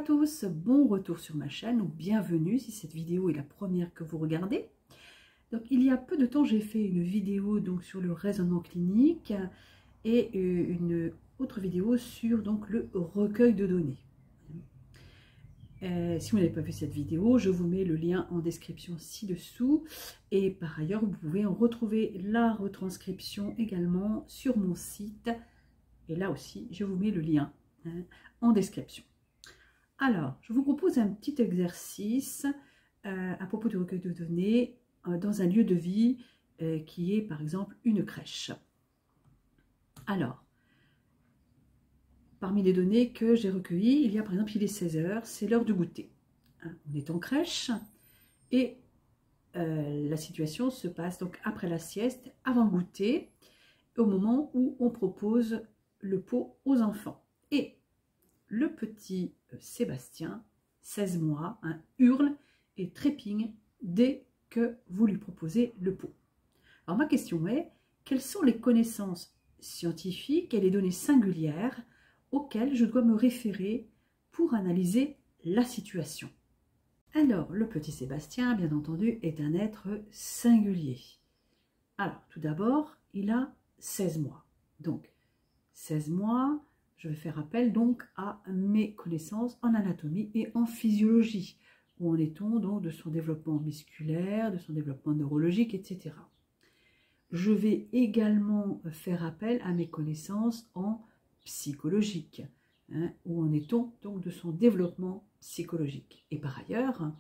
tous, bon retour sur ma chaîne ou bienvenue si cette vidéo est la première que vous regardez. Donc il y a peu de temps j'ai fait une vidéo donc sur le raisonnement clinique et une autre vidéo sur donc le recueil de données. Si vous n'avez pas vu cette vidéo, je vous mets le lien en description ci-dessous et par ailleurs vous pouvez en retrouver la retranscription également sur mon site et là aussi je vous mets le lien en description. Alors, je vous propose un petit exercice à propos du recueil de données dans un lieu de vie qui est par exemple une crèche. Alors, parmi les données que j'ai recueillies, il y a par exemple, il est 16 h, c'est l'heure du goûter. On est en crèche et la situation se passe donc après la sieste, avant le goûter, au moment où on propose le pot aux enfants. Et le petit Sébastien, 16 mois, hurle et trépigne dès que vous lui proposez le pot. Alors ma question est, quelles sont les connaissances scientifiques et les données singulières auxquelles je dois me référer pour analyser la situation? Alors, le petit Sébastien, bien entendu, est un être singulier. Alors, tout d'abord, il a 16 mois. Donc, 16 mois... je vais faire appel donc à mes connaissances en anatomie et en physiologie. Où en est-on donc de son développement musculaire, de son développement neurologique, etc. Je vais également faire appel à mes connaissances en psychologique. Où en est-on donc de son développement psychologique. Et par ailleurs,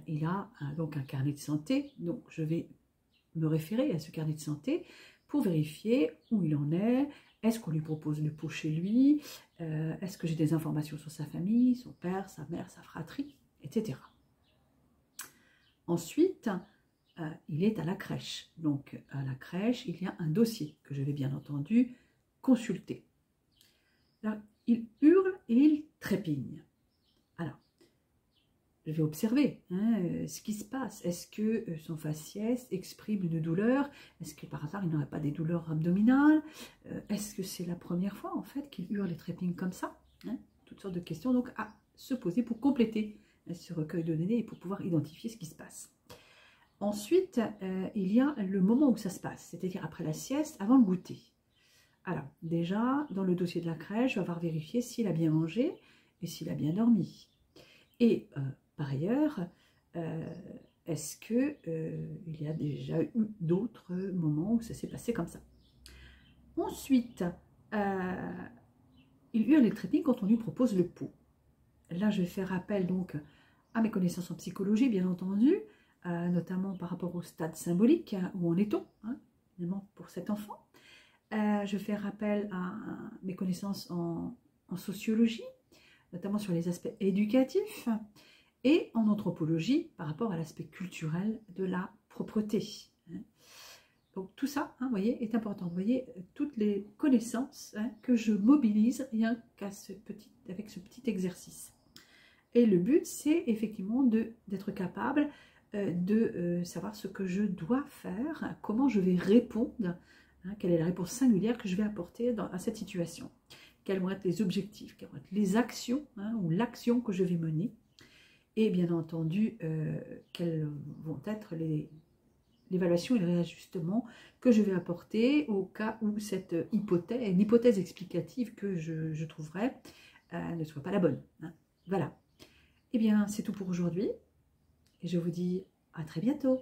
il a donc un carnet de santé. Donc je vais me référer à ce carnet de santé pour vérifier où il en est. Est-ce qu'on lui propose le pot chez lui? Est-ce que j'ai des informations sur sa famille, son père, sa mère, sa fratrie, etc. Ensuite, il est à la crèche. Donc, à la crèche, il y a un dossier que je vais bien entendu consulter. Là, il hurle et il trépigne. Alors, je vais observer ce qui se passe. Est-ce que son faciès exprime une douleur? Est-ce que par hasard il n'aurait pas des douleurs abdominales? Est-ce que c'est la première fois en fait qu'il hurle et trépigne comme ça? Toutes sortes de questions donc à se poser pour compléter ce recueil de données et pour pouvoir identifier ce qui se passe. Ensuite, il y a le moment où ça se passe, c'est-à-dire après la sieste, avant le goûter. Alors déjà, dans le dossier de la crèche, je vais avoir vérifié s'il a bien mangé et s'il a bien dormi. Et par ailleurs, est-ce qu'il y a déjà eu d'autres moments où ça s'est passé comme ça? Ensuite, il hurle et trépigne quand on lui propose le pot. Là, je vais faire appel donc à mes connaissances en psychologie, bien entendu, notamment par rapport au stade symbolique, où en est-on, évidemment, pour cet enfant. Je vais faire appel à mes connaissances en sociologie, notamment sur les aspects éducatifs, et en anthropologie par rapport à l'aspect culturel de la propreté. Donc tout ça, vous voyez, est important. Vous voyez, toutes les connaissances que je mobilise rien avec ce petit exercice. Et le but, c'est effectivement d'être capable de savoir ce que je dois faire, comment je vais répondre, quelle est la réponse singulière que je vais apporter à cette situation. Quels vont être les objectifs, quelles vont être les actions ou l'action que je vais mener. Et bien entendu, quelles vont être l'évaluation et le réajustement que je vais apporter au cas où cette hypothèse, une hypothèse explicative que je trouverai, ne soit pas la bonne. Voilà. Eh bien, c'est tout pour aujourd'hui. Et je vous dis à très bientôt.